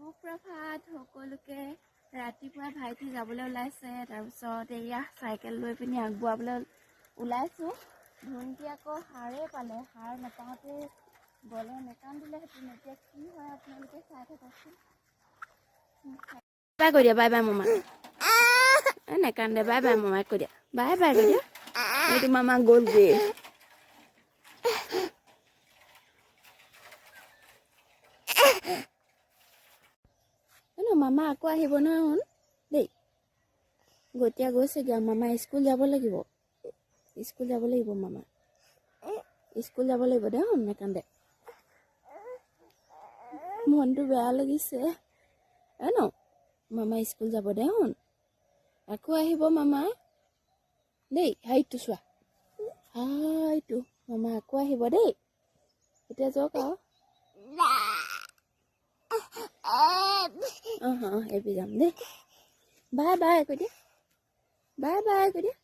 সুপ্ৰভাত সকলোকে ৰাতিপুৱা ভাইটি যাবলৈ ওলাইছে তাৰপিছত এয়া চাইকেল লৈ পিনি আগবঢ়াবলৈ ওলাইছোঁ ভণ্টি আকৌ সাৰেই পালে সাৰ নাপাওঁতে গ'লে নেকান্দিলেহেঁতেন এতিয়া কি হয় আপোনালোকে চাই থাককচোন বাই কৈ দিয়া বাই বাই মামা নেকান্দে বাই বাই মামাক কৈ দিয়া বাই বাই কৈ দিয়া এইটো মামা গ'লগৈ মামা আকৌ আহিব নহয় শুন দেই গতিয়া গৈছেগৈ মামা স্কুল যাব লাগিব মামা স্কুল যাব লাগিব দে শুন নেকান্দে মনটো বেয়া লাগিছে ন মামা স্কুল যাব দে শুন আকৌ আহিব মামা দেই হাইটো চোৱা হাইটো মামা আকৌ আহিব দেই এতিয়া যাওক আৰু এবি যাম দেই বাই বাই কৈ দিয়া বাই বাই কৈ দিয়া